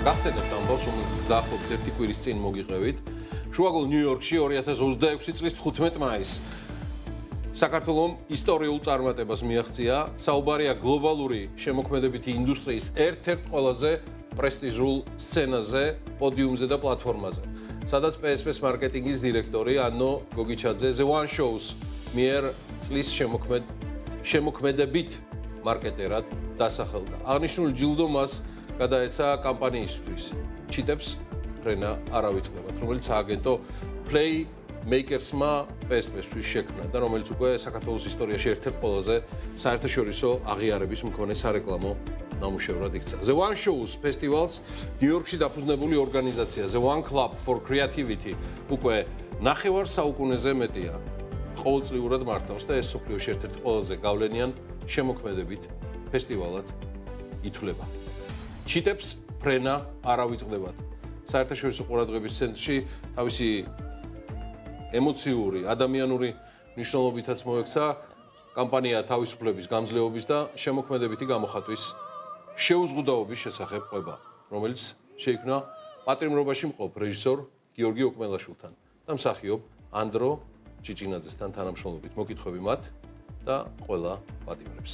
გახსენებთ ამბავს, რომელიც დაახლოებით 1 კვირის წინ მოგიყევით. შუაგულ ნიუ-იორკში 2026 წლის 15 მაისს საქართველოს ისტორიულ წარმატებას მიაღწია. საუბარია გლობალური შემოქმედებითი ინდუსტრიის ერთ-ერთ ყველაზე პრესტიჟულ სცენაზე, პოდიუმზე და პლატფორმაზე, სადაც PSP-ს მარკეტინგის დირექტორი ანო გოგიჩაძე The One Show-ს მიერ წლის შემოქმედებით მარკეტერად დასახელდა. აღნიშნული ჯილდო მას გადაეცა კამპანიისთვის ჩიტებს ფრენა არ ავიწყდებათ, რომელიც ააგენტო Playmakers-მა PSP-ს შექმნა და რომელიც უკვე საქართველოს ისტორიაში ერთ-ერთ ყველაზე საერთაშორისო აღიარების მქონე სარეკლამო ნამუშევრად იქცა. The One Show-ს ფესტივალს ნიუ-იორკში დაფუძნებული ორგანიზაცია The One Club for Creativity უკვე 9 საუკუნეზე მეტია ყოველწლიურად მართავს და ეს მსოფლიოში ერთ-ერთი ყველაზე გავლენიან შემოქმედებით ფესტივალად ითვლება. ჩიტებს ფრენა არ ავიწყდებათ. საერთაშორისო ყურადღების ცენტრში თავისი ემოციური, ადამიანური მნიშვნელობითაც მოექცა კამპანია თავისუფლების გამძლეობის და შემოქმედებითი გამოხატვის შეუზღუდაობის შესახებ ყვება, რომელიც შეიქმნა პატრიოტობაში მყოფ რეჟისორ გიორგი ოკმელაშვილთან და მსახიობ ანდრო ჭიჭინაძესთან თანამშრომლობით. მოკითხვები მათ და ყველა პატიმრებს.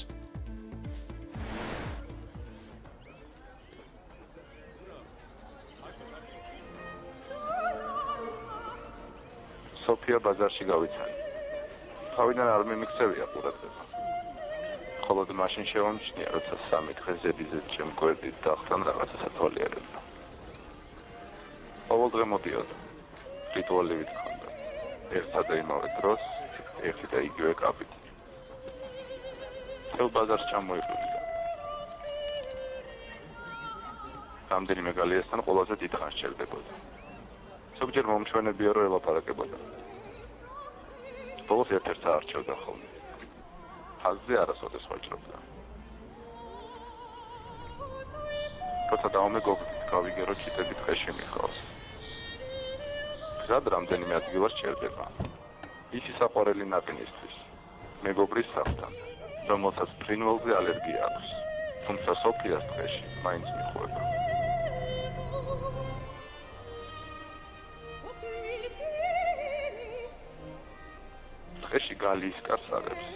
სოფია ბაზარში გავიცანი. თავიდან არ მიმიქცევია ყურადღება. ხოლო მაშინ შევამჩნია, როცა 3 დღე ზედიზედ შემკვერდით და ხთან რაღაცა სათვალიერებდა. ყოველ დღე მოდიოდა. რიტუალებით ხონდა. ერთად და იმავე დროს, ერთი და იგივე კაპით. თელ ბაზარს ჩამოიყვანდა. რამდენიმე გალიასთან ყველაზე დიდ ხანს სჭირდებოდა. ზოგჯერ მომჩვენებია, რომ ელაპარაკებოდა. ბოლოს ერთ-ერთს აარჩევდა ხოლმე. ხაზზე არასოდეს ვაჭრობდა. როცა დავმეგობრდით, გავიგე, რომ ჩიტები დღეში მიხავს. გზად რამდენიმე ადგილას სჭირდება. ისი საყვარელი ნაპირისთვის, მეგობრის სახლთან, რომელსაც ფრინველზე ალერგია აქვს. თუმცა სოფიას დღეში მაინც მიხვდება. დღეში გალის კარსაღებს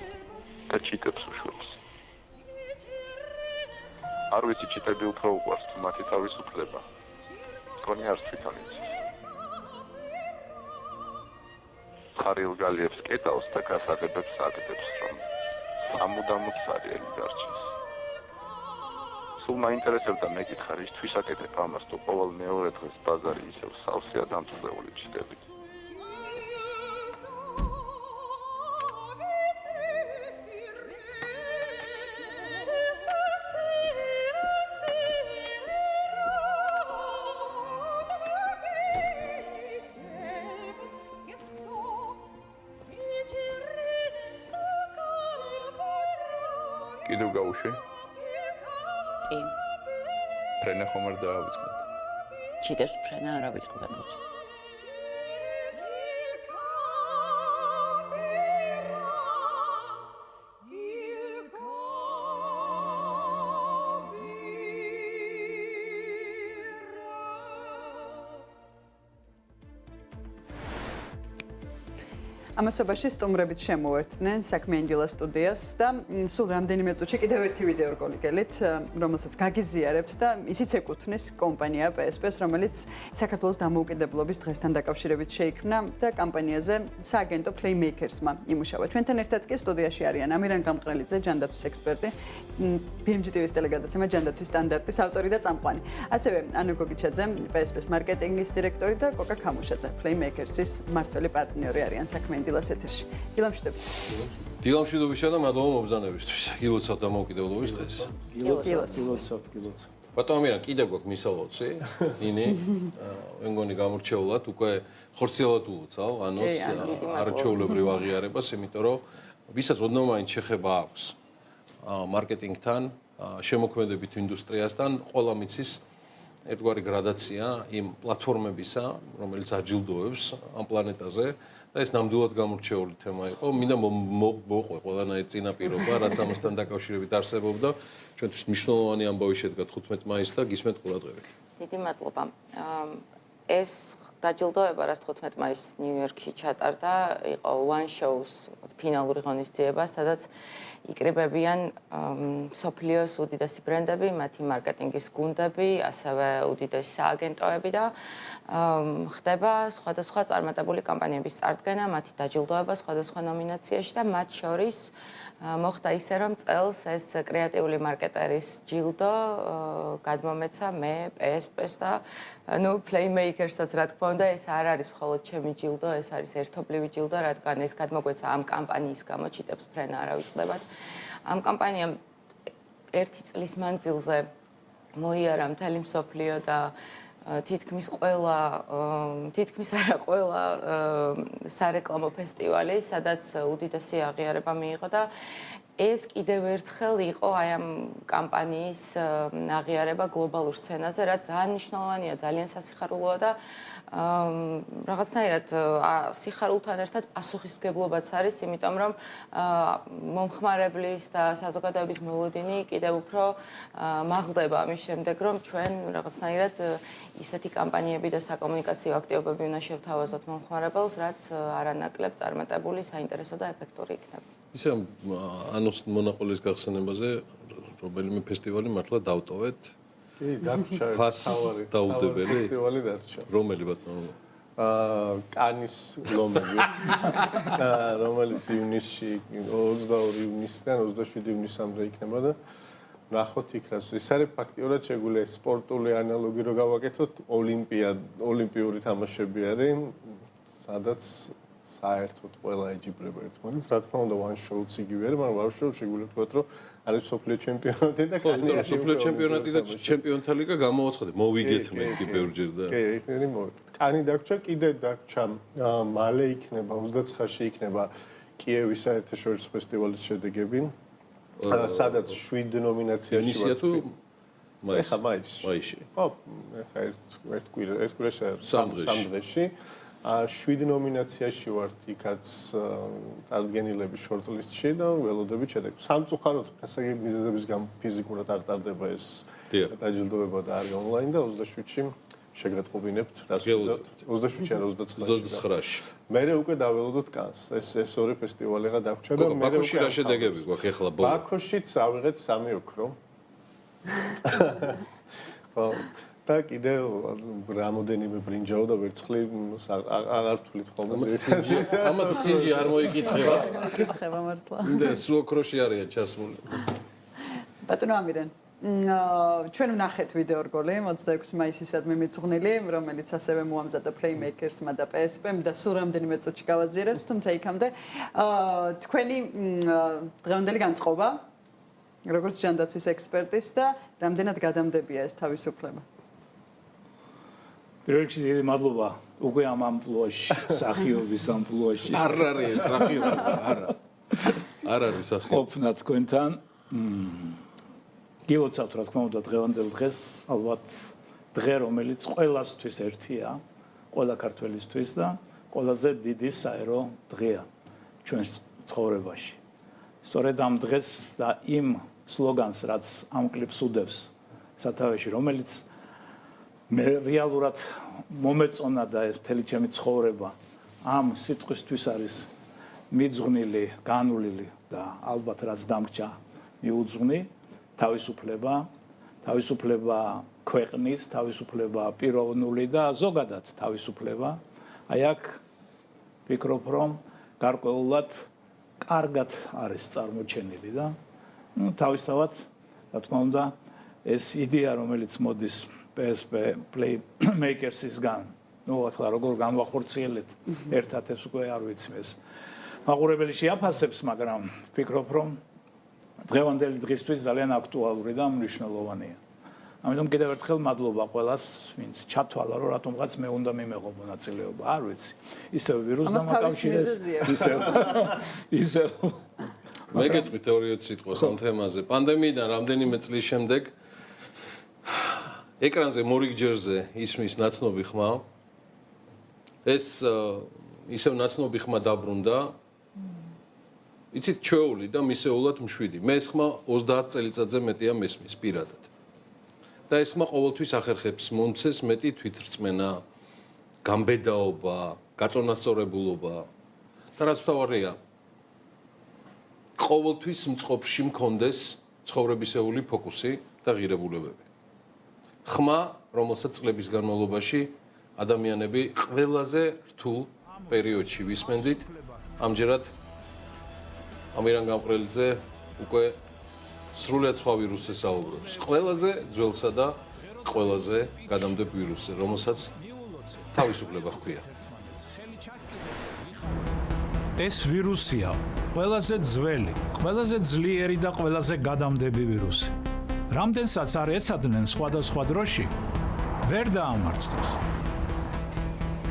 და ჩიტებს უშვებს. არ ვიცი ჩიტები უფრო უყვარს თუ მათი თავისუფლება. მგონი არც თვითონ იცის. ხარილ გალიებს კეტავს და გასაღებებს აგდებს, რომ სამუდამოდ სარიელი დარჩეს. სულ მაინტერესებდა მეკითხა, რისთვის აკეთებ ამას, თუ ყოველ მეორე დღეს ბაზარი ისევ სავსეა დამწყვეული ჩიტებით. კიდევ გაუშვი? კი. ფრენა ხომ არ დაავიწყოთ? ჩიტებს ფრენა არ ავიწყდებოდ. ამასობაში სტუმრებით შემოვერთდნენ საქმე ინდილა სტუდიას და სულ რამდენიმე წუთში კიდევ ერთი ვიდეო რგოლიგელით, რომელსაც გაგიზიარებთ და ისიც ეკუთვნის კომპანია PSP-ს, რომელიც საქართველოს დამოუკიდებლობის დღესთან დაკავშირებით შეიქმნა და კამპანიაზე სააგენტო Playmakers-მა იმუშავა. ჩვენთან ერთად კი სტუდიაში არიან ამირან გამყრელიძე, ჯანდაცვის ექსპერტი, BMG-TV-ს ტელეგადაცემა ჯანდაცვის სტანდარტის ავტორი და წამყვანი. ასევე ანო გოგიჩაძე, PSP-ს მარკეტინგის დირექტორი და კოკა ქამუშაძე, Playmakers-ის მმართველი პარტნიორი არიან საქმე დილას ეთერში. დილამშვიდობის. დილამშვიდობისა და მადლობა მობრძანებისთვის. გილოცავთ დამოუკიდებლობის დღეს. გილოცავთ. ბატონო ამირან, კიდევ გვაქვს მისალოცი, ნინი. მე მგონი გამორჩეულად უკვე ხორციელად ულოცავ ანოს არჩეულებრივ აღიარებას, იმიტომ რომ ვისაც ოდნავ მაინც შეხება აქვს მარკეტინგთან, შემოქმედებით ინდუსტრიასთან, ყველა მიცის ერთგვარი გრადაცია იმ პლატფორმებისა, რომელიც აჯილდოებს ამ პლანეტაზე და ეს ნამდვილად გამორჩეული თემა იყო. მინდა მოყვე ყველანაირ წინაპირობა, რაც ამასთან დაკავშირებით არსებობდა. ჩვენთვის მნიშვნელოვანი ამბავი შედგა 15 მაისს და გისმენთ ყურადღებით. დიდი მადლობა. ეს დაჯილდოება, რაც 15 მაისს ნიუ-იორკში ჩატარდა, იყო One Show-ს ფინალური ღონისძიება, სადაც იკრიბებიან მსოფლიოს უდიდესი ბრენდები, მათი მარკეტინგის გუნდები, ასევე უდიდესი სააგენტოები და ხდება სხვადასხვა წარმატებული კომპანიების წარდგენა, მათი დაჯილდოება სხვადასხვა ნომინაციაში და მათ შორის მოხდა ისე, რომ წელს ეს კრეატიული მარკეტერის ჯილდო გადმომეცა მე, PSP-ს და Playmaker-საც, რა თქმა უნდა, ეს არ არის მხოლოდ ჩემი ჯილდო, ეს არის ერთობლივი ჯილდო, რადგან ეს გადმოგვეცა ამ კამპანიის გამო, ჩიტებს ფრენა არ ავიწყდებათ. ამ კამპანიამ ერთი წლის მანძილზე მოიარა მთელი მსოფლიო და თითქმის არა ყველა სარეკლამო ფესტივალი, სადაც უდიდესი აღიარება მიიღო და ეს კიდევ ერთხელ იყო აი ამ კამპანიის აღიარება გლობალურ სცენაზე, რაც ძალიან მნიშვნელოვანია, ძალიან სასიხარულოა და რაღაცნაირად სიხარულთან ერთად პასუხისმგებლობაც არის, იმიტომ რომ მომხმარებლის და საზოგადოების მოლოდინი კიდევ უფრო მაღლდება ამის შემდეგ, რომ ჩვენ რაღაცნაირად ისეთი კამპანიები და საკომუნიკაციო აქტივობები უნდა შევთავაზოთ მომხმარებელს, რაც არანაკლებ წარმატებული, საინტერესო და ეფექტური იქნება. ისე ანოს მონაყოლის გახსენებაზე რომელიმე ფესტივალი მართლა დავტოვეთ. კი, დარჩა თავარი დაუდებელი ფესტივალი დარჩა. რომელი ბატონო? კანის ლომები. რომელიც ივნისში 22 ივნისიდან 27 ივნისამდე იქნება და ნახოთ იქ რაც ის არის ფაქტიურად შეგვიძლია სპორტული ანალოგი რო გავაკეთოთ ოლიმპიური თამაშები არის სადაც საერთოდ ყველა ეჯიბრება ერთმანეთს რა თქმა უნდა One Show-ც იგივე არის მაგრამ One Show-ში შეგვიძლია თქვა რომ არის სოფლიო ჩემპიონატი და კანია სოფლიო ჩემპიონატი და ჩემპიონთა ლიგა გამოვაცხადე მოვიგეთ მე კი ბევრჯერ და კი იქნები მოვიგეთ კანი დაგჭა კიდე დაგჭა მალე იქნება 29-ში იქნება კიევის საერთაშორისო ფესტივალის შედეგები სადაც 7 ნომინაციაში ვარ. მაისში. ხო, ეხა ერთ კვირაში სამ დღეში. 7 ნომინაციაში ვართ იქაც წარდგენილების შორტლისტში და ველოდებით შედეგს. სამწუხაროდ გასაგები მიზეზების გამო ფიზიკურად არ ტარდება ეს დაჯილდოება და არის ონლაინ და 27-ში შეგატყობინებთ რას ვიზავთ 27-ში არა 29-ში. მერე უკვე დაველოდოთ კანს. ეს ორი ფესტივალი ღა დაგვრჩა და მერე ბაქოში რა შედეგები გვაქვს ახლა ბოლო? ბაქოშიც ავიღეთ 3 ოქრო. და კიდე რამოდენიმე ბრინჯაო და ვერცხლი აღარ თulit ხოლმე. ამათ სინჯი არ მოიკითხება. კითხება მართლა. და სულ ოქროში არიან ჩასმული. ბატონო ამირან ჩვენ ვნახეთ ვიდეო რგოლი 26 მაისისადმი მიძღვნილი, რომელიც ასევე მოამზადა Playmaker-სმა და PSP-მ და სულ რამდენიმე წუთში გავაზიარებთ, თუმცა იქამდე თქვენი დღევანდელი განწყობა როგორც ჯანდაცვის ექსპერტის და რამდენად გადამდებია ეს თავისუფლება? პირველ რიგში დიდი მადლობა უკვე ამ ამპლუაში, სახიობის ამპლუაში. არ არის სახიობა, არა. არ არის სახიობა. ყოფნა თქვენთან. გილოცავთ რა თქმა უნდა დღევანდელ დღეს, ალბათ დღე რომელიც ყველასთვის ერთია, ყველა ქართველისთვის და ყველაზე დიდი საერო დღეა ჩვენ ცხოვრებაში. სწორედ ამ დღეს და იმ სლოგანს, რაც ამ კლიპს უდევს სათავეში, რომელიც მე რეალურად მომეწონა და ეს მთელი ჩემი ცხოვრება ამ სიტყვისთვის არის მიძღვნილი, განვლილი და ალბათ რაც დამრჩა მიუძღვნი თავისუფლება ქვეყნის, თავისუფლება პიროვნული და ზოგადად თავისუფლება. აი აქ ვფიქრობ, რომ გარკვეულად კარგად არის წარმოჩენილი და თავისთავად, რა თქმა უნდა, ეს იდეა, რომელიც მოდის PSP Playmaker-სისგან, ახლა როგორ განვახორციელეთ ერთად ეს უკვე არ ვიცი ეს. მაყურებელი შეაფასებს, მაგრამ ვფიქრობ, რომ დღევანდელი დღისთვის ძალიან აქტუალური და მნიშვნელოვანია. ამიტომ კიდევ ერთხელ მადლობა ყველას, ვინც ჩათვალა, რომ რატომღაც მე უნდა მიმეღო მონაწილეობა. არ ვიცი. ისევ ვირუსთან დაკავშირდეს, ისევ მე გეტყვი თეორიულ სიტყვას ამ თემაზე. პანდემიიდან რამდენიმე წლის შემდეგ ეკრანზე მორიგჯერზე ისმის ნაცნობი ხმა. ეს ისევ ნაცნობი ხმა დაბრუნდა. იცით, ჩვეული და მისეულად მშვიდი. მე ეს ხმა 30 წელიწადზე მეტია მესმის პირადად. და ეს ხმა ყოველთვის ახერხებს მომცეს მეტი თვითრწმენა, გამბედაობა, გაწონასწორებულობა და რაც თავარია, ყოველთვის მწყობრში მქონდეს ცხოვრებისეული ფოკუსი და ღირებულებები. ხმა, რომელსაც წლების განმავლობაში ადამიანები ყველაზე რთულ პერიოდში ვისმენდით, ამჯერად ამირან გამყრელიძე უკვე სრულიად სხვა ვირუსზე საუბრობს. ყველაზე ძველსა და ყველაზე გადამდებელ ვირუსზე, რომელსაც თავისუფლება ჰქვია. ეს ვირუსია ყველაზე ძველი, ყველაზე ძლიერი და ყველაზე გადამდები ვირუსი. რამდენსაც არ ეცადნენ სხვადასხვა დროში, ვერ დაამარცხეს.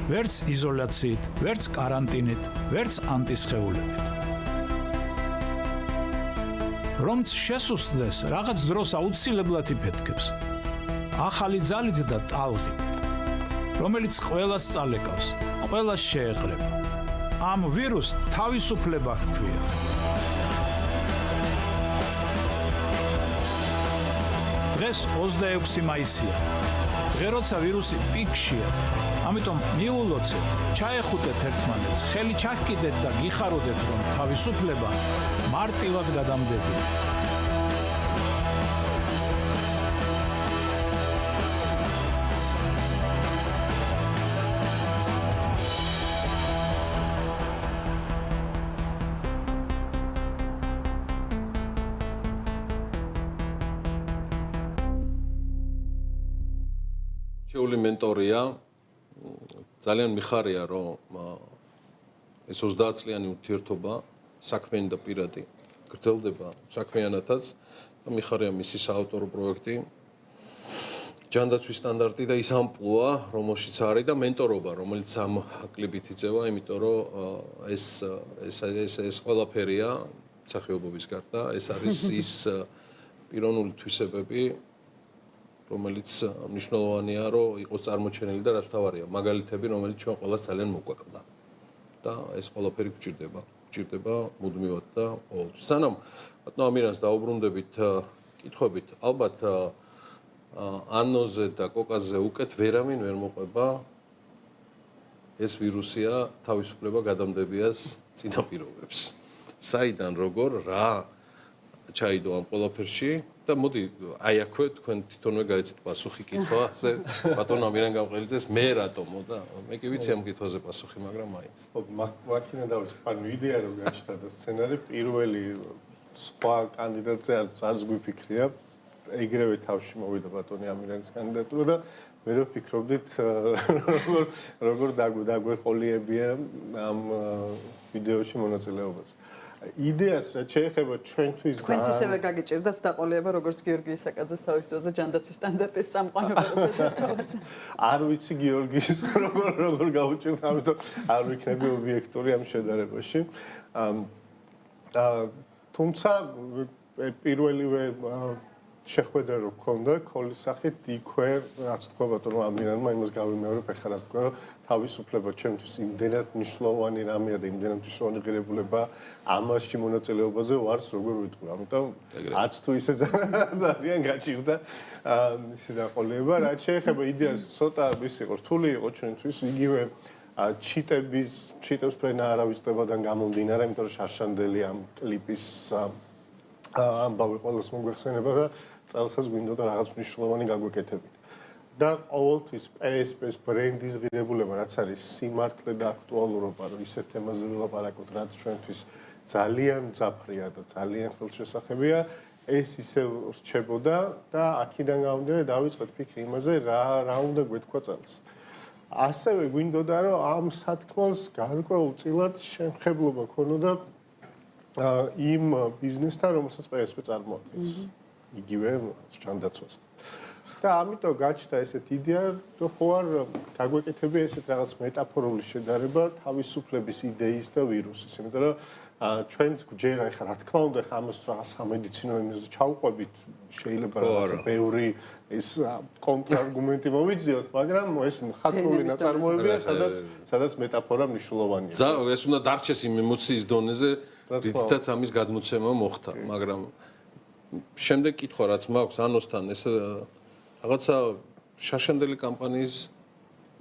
ვერც იზოლაციით, ვერც კარანტინით, ვერც ანტისხეულებით. რომც შესუსტდეს, რაღაც დროს აუცილებლად იფეთქებს. ახალი ძალით და ტალღით, რომელიც ყველას წალეკავს, ყველას შეეყრება. ამ ვირუსს თავისუფლება ჰქვია. დღეს 26 მაისია. დღე როცა ვირუსი პიკშია, ამიტომ მიულოცეთ, ჩაეხუტეთ ერთმანეთს, ხელი ჩაჰკიდეთ და გიხაროდეთ, რომ თავისუფლება მარტივად გადამდებია. ჩვეული მენტორია, ძალიან მიხარია, რომ ეს 30 წლიანი ურთიერთობა, საქმიანი და პირადი, გრძელდება საქმიანათაც და მიხარია მისი საავტორო პროექტი, ჯანდაცვის სტანდარტი და ის ამპლუა, რომელშიც არის და მენტორობა, რომელიც ამ კლიპით იწევა, იმიტომ რომ ეს ყველაფერია მსახიობობის გარდა, ეს არის ის პიროვნული თვისებები, რომელიც მნიშვნელოვანია, რომ იყოს წარმოჩენილი და რაც თავარია, მაგალითები, რომელიც ჩვენ ყველას ძალიან მოგვაკლდა. და ეს ყველაფერი გვჭირდება მუდმივად და ყოველთვის. სანამ ბატონო ამირანს დაუბრუნდებით კითხვებით, ალბათ ანოზე და კოკაზე უკეთ ვერავინ ვერ მოყვება ეს ვირუსია თავისუფლება გადამდებიას წინაპირობებს. საიდან როგორ რა ჩაიდო ამ ყველაფერში და მოდი აი აქვე თქვენ თვითონვე გაიცით პასუხი კითხვაზე ბატონ ამირან გამყრელიძეს მე რატომო და მე კი ვიცი ამ კითხვაზე პასუხი მაგრამ მაინც მაქინა დავიწყე ანუ იდეა რომ გაჩნდა და სცენარი პირველი სხვა კანდიდატზე არც გვიფიქრია ეგრევე თავში მოვიდა ბატონი ამირანის კანდიდატურა და მე რო ვფიქრობდით როგორ დაგვეყოლიებია ამ ვიდეოში მონაწილეობას იდეას რა შეეხება ჩვენთვის თქვენც ისევე გაგიჭირდათ დაყოლება როგორც გიორგი ისაკაძეს თავის დროზე ჯანდაცვის სტანდარტის წამყვანობა როცა შესთავაზა არ ვიცი გიორგის როგორ გაუჭირდა ამიტომ არ ვიქნები ობიექტური ამ შედარებაში თუმცა პირველივე შეხვედრა რო გქონდა კოლის სახით იქვე რაც თქვა ბატონო ამირანმა იმას გავიმეორებ ახლა რაც თქვა რომ თავისუფლება ჩემთვის იმდენად მნიშვნელოვანი რამეა და იმდენად მნიშვნელოვანი ღირებულება ამაში მონაწილეობაზე ვარს როგორ ვიტყვი ამიტომ არც თუ ისე ძალიან გაჭირდა ისე დაყოლება რაც შეეხება იდეას ცოტა ის იყო რთული იყო ჩვენთვის იგივე ჩიტებს ფრენა არავისწლებოდან გამომდინარე იმიტომ რომ შარშანდელი ამ კლიპის ამბავი ყველას მოგვეხსენება და წელსაც გვინდოდა რაღაც მნიშვნელოვანი გაგვეკეთებინა. და ყოველთვის PSP-ს ბრენდის ღირებულება, რაც არის სიმართლე და აქტუალურობა, რომ ისეთ თემაზე ვილაპარაკოთ, რაც ჩვენთვის ძალიან მძაფრია და ძალიან ხელშესახებია, ეს ისევ რჩებოდა და აქედან გამომდინარე დავიწყეთ ფიქრი იმაზე, რა უნდა გვეთქვა წელს. ასევე გვინდოდა, რომ ამ სათქმელს გარკვეულწილად შემხებლობა ქონოდა იმ ბიზნესთან, რომელსაც PSP წარმოადგენს. იგივე ჯანდაცვას. და ამიტომ გაჩნდა ესეთ იდეა, რომ ხო არ დაგვეკეთებია ესეთ რაღაც მეტაფორული შედარება თავისუფლების იდეის და ვირუსის, იმიტომ რომ ჩვენც ჯერ ახლა რა თქმა უნდა ამას რაღაც სამედიცინო ენაზე ჩავყვებით, შეიძლება რაღაცა ბევრი ეს კონტრარგუმენტი მომიძიოთ, მაგრამ ეს მხატვრული ნაწარმოებია, სადაც მეტაფორა მნიშვნელოვანია. ეს უნდა დარჩეს იმ ემოციის დონეზე, რითაც ამის გადმოცემა მოხდა, მაგრამ შემდეგ კითხვა რაც მაქვს ანოსთან ეს რაღაცა შარშანდელი კამპანიის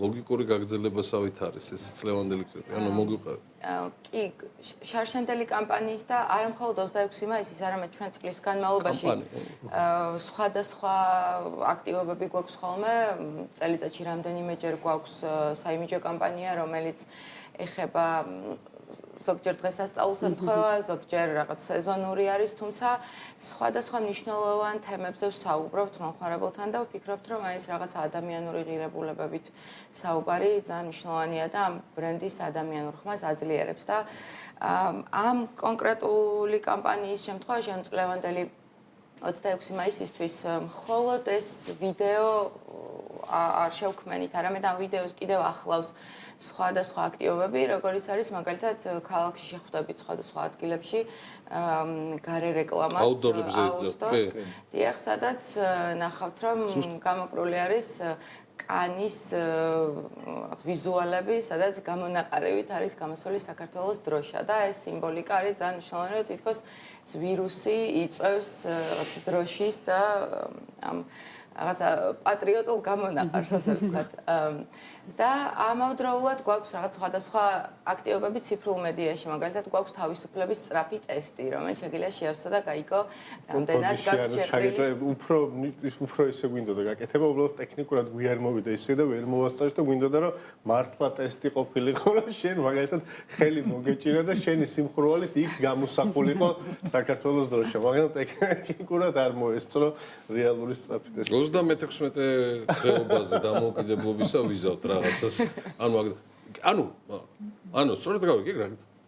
ლოგიკური გაგრძელებასავით არის ეს წლევანდელი კრები. ანუ მოგვიყევი. კი, შარშანდელი კამპანიის და არა მხოლოდ 26 მაისის, არამედ ჩვენ წლის განმავლობაში სხვადასხვა აქტივობები გვაქვს ხოლმე. წელიწადში რამდენიმეჯერ გვაქვს საიმიჯო კამპანია, რომელიც ეხება ზოგჯერ დღესასწაულ შემთხვევა, ზოგჯერ რაღაც სეზონური არის, თუმცა სხვადასხვა მნიშვნელოვან თემებზე ვსაუბრობთ მომხმარებელთან და ვფიქრობთ, რომ ეს რაღაც ადამიანური ღირებულებებით საუბარი ძალიან მნიშვნელოვანია და ამ ბრენდის ადამიანურ ხმას აძლიერებს და ამ კონკრეტული კამპანიის შემთხვევაში, ანუ წლევანდელი 26 მაისისთვის მხოლოდ ეს ვიდეო არ შევქმენით, არამედ ამ ვიდეოს კიდევ ახლავს სხვადასხვა აქტივობები, როგორც არის მაგალითად ქალაქში შეხვდებით სხვადასხვა ადგილებში გარე რეკლამას აუტდორს. დიახ, სადაც ნახავთ, რომ გამოკრული არის კანის ვიზუალები, სადაც გამონაყარებით არის გამოსული საქართველოს დროშა და ეს სიმბოლიკა არის ძალიან მნიშვნელოვანი, რომ თითქოს ვირუსი იწვევს დროშის და ამ რაღაცა პატრიოტულ გამონაყარს, ასე ვთქვათ. და ამავდროულად გვაქვს რაღაც სხვადასხვა აქტივობები ციფრულ მედიაში, მაგალითად გვაქვს თავისუფლების სწრაფი ტესტი, რომელიც შეგიძლია შეავსო და გაიგო რამდენად გაქვს შეყრილი. უფრო ისე გვინდოდა გაკეთება, უბრალოდ ტექნიკურად გვიარ მოვიდა ისე და ვერ მოვასწრე და გვინდოდა რომ მართლა ტესტი ყოფილიყო, რომ შენ მაგალითად ხელი მოგეჭირა და შენი სიმხურვალით იქ გამოსახულიყო საქართველოს დროშა, მაგრამ ტექნიკურად არ მოესწრო რეალური სწრაფი ტესტი. 36 დღეობაზე დამოუკიდებლობისა ვიზავთ რაღაცას. ანუ სწორედ გავიგე რა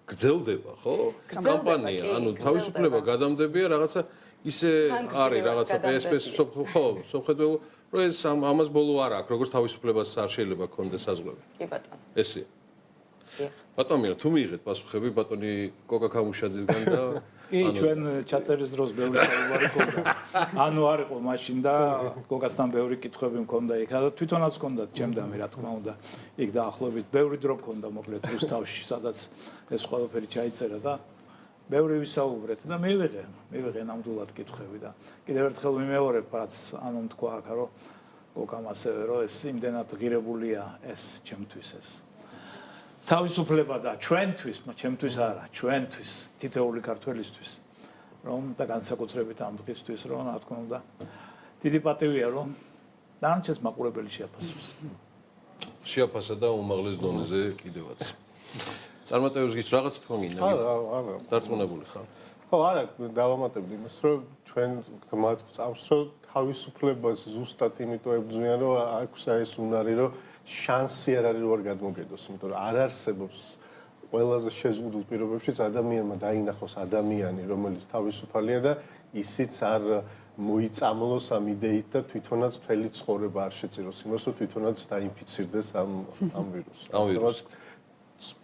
გრძელდება, ხო? კამპანია, ანუ თავისუფლება გადამდებია რაღაცა ისე არის რაღაცა PSP-ს ხო, სამხედრო რომ ეს ამას ბოლო არ აქვს, როგორც თავისუფლებას არ შეიძლება კონდეს საზღვრები. კი ბატონო. ესეა. ბატონო, თუ მიიღეთ პასუხები ბატონი კოკა ქამუშაძისგან და კი, ჩვენ ჩაწერის დროს ბევრი საუბარი ჰქონდა. ანუ არ იყო მაშინ და კოკასთან ბევრი კითხვები მქონდა იქ. და თვითონაც ჰქონდა ჩემდამი, რა თქმა უნდა. იქ დაახლოებით ბევრი დრო მქონდა მოკლედ რუსთავში, სადაც ეს ყველაფერი ჩაიწერა და ბევრი ვისაუბრეთ და მივიღე ნამდვილად კითხვები და კიდევ ერთხელ ვიმეორებ, რაც ანუ თქვა აქ, რომ კოკამ ასევე რომ ეს იმდენად ღირებულია ეს ჩემთვის ეს. თავისუფლება და ჩვენთვის, ჩემთვის არა, ჩვენთვის, თითოეული ქართველისთვის, რომ და განსაკუთრებით ამ დღისთვის, რომ რა თქმა უნდა, დიდი პატივია, რომ დანარჩენს მაყურებელი შეაფასოს. შეაფასა და უმაღლეს დონეზე კიდევაც. წარმატებებს გიც რაღაც თქვა გინდა? არა. დარწმუნებული ხარ? ხო, არა, დავამატებდი იმას, რომ ჩვენ გმად გვწავს, რომ თავისუფლებას ზუსტად იმიტომ ებრძვიან, რომ აქვს ეს უნარი, რომ შანსი არ არის რომ არ გადმოგედოს, იმიტომ რომ არ არსებობს ყველაზე შეზღუდულ პირობებშიც ადამიანმა დაინახოს ადამიანი, რომელიც თავისუფალია და ისიც არ მოიწამლოს ამ იდეით და თვითონაც მთელი ცხოვრება არ შეწიროს იმას, რომ თვითონაც დაინფიცირდეს ამ ვირუსს.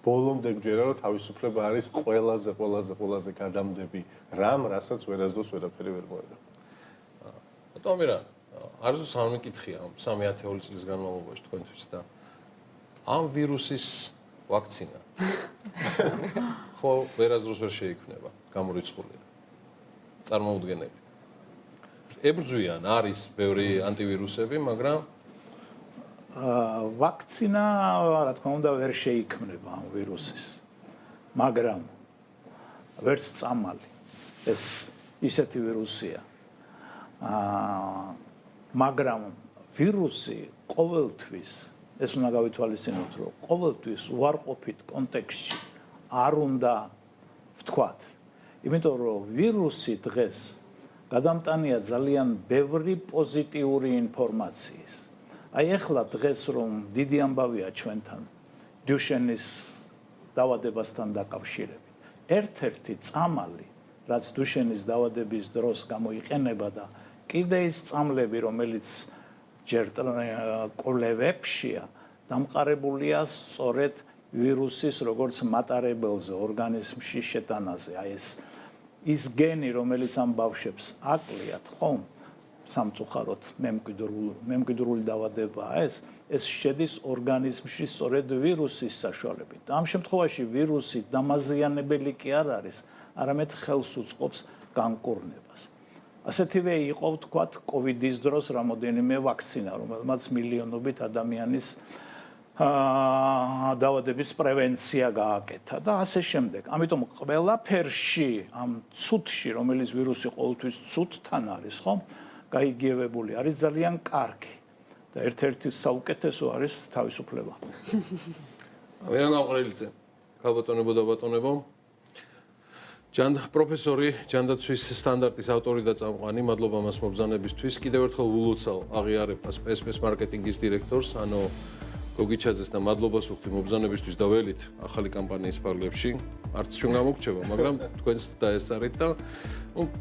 ბოლომდე გვჯერა, რომ თავისუფლება არის ყველაზე გადამდები რამ, რასაც ვერასდროს ვერაფერი ვერ მოერგა. ბატონო მირა, არზუ სამი კითხია 3-10 წლის განმავლობაში თქვენთვის და ამ ვირუსის ვაქცინა ხო ვერასდროს ვერ შეიქმნება, გამორიცხულია. წარმოუდგენელი. ებრძვიან არის ბევრი ანტივირუსები, მაგრამ ვაქცინა, რა თქმა უნდა, ვერ შეიქმნება ამ ვირუსის. მაგრამ ვერც წამალი ეს ისეთი ვირუსია. მაგრამ ვირუსი ყოველთვის ეს უნდა გავითვალისწინოთ, რომ ყოველთვის უარყოფით კონტექსტში არ უნდა ვთქვათ. იმიტომ რომ ვირუსი დღეს გადამტანია ძალიან ბევრი პოზიტიური ინფორმაციის. აი ეხლა დღეს რომ დიდი ამბავია ჩვენთან დუშენის დაავადებასთან დაკავშირებით. ერთ-ერთი წამალი, რაც დუშენის დაავადების დროს გამოიყენება და კიდე ის წამლები, რომელიც ჯერ კვლევებშია დამყარებულია სწორედ ვირუსის როგორც მატარებელზე, ორგანიზმში შეტანაზე. აი ის გენი, რომელიც ამ ბავშვებს აკლიათ, ხომ? სამწუხაროდ მემკვიდრული დაავადებაა ეს შედის ორგანიზმში სწორედ ვირუსის საშუალებით. ამ შემთხვევაში ვირუსი დამაზიანებელი კი არ არის, არამედ ხელს უწყობს განკურნებას. ასეთივე იყო თქვათ კოვიდის დროს რამოდენიმე ვაქცინა, რომელმაც მილიონობით ადამიანის დაავადების პრევენცია გააკეთა და ასე შემდეგ. ამიტომ ყველაფერში ამ ცუდში, რომელიც ვირუსი ყოველთვის ცუდთან არის, ხომ? გაიგივებული არის ძალიან კარგი და ერთ-ერთი საუკეთესო არის თავისუფლება. ვერან გამყრელიძე, ქალბატონებო და ბატონებო, პროფესორი, ჯანდაცვის სტანდარტის ავტორი და წამყვანი, მადლობა მას მობრძანებისთვის. კიდევ ერთხელ ვილოცავ აღიარებას PSP-ს მარკეტინგის დირექტორს, ანუ გოგიჩაძეს და მადლობას ვუხდი მობრძანებისთვის და ველით ახალი კამპანიის ფარგლებში. არც ჩვენ გამოგრჩება, მაგრამ თქვენს დაესწარით და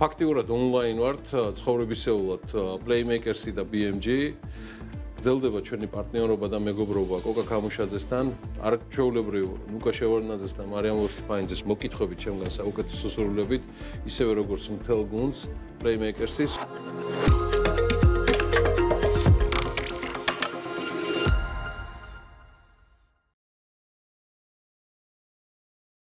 ფაქტიურად ონლაინ ვართ, ცხოვრებისეულად Playmakers-ი და BMG. გრძელდება ჩვენი პარტნიორობა და მეგობრობა კოკა ქამუშაძესთან, არ ჩვეულებრივ ნუკა შევარდნაძეს და მარიამ ვორთიფაინძეს მოკითხვებით ჩემგან საუკეთესო სურვილებით, ისევე როგორც მთელ გუნდს Playmakers-ის.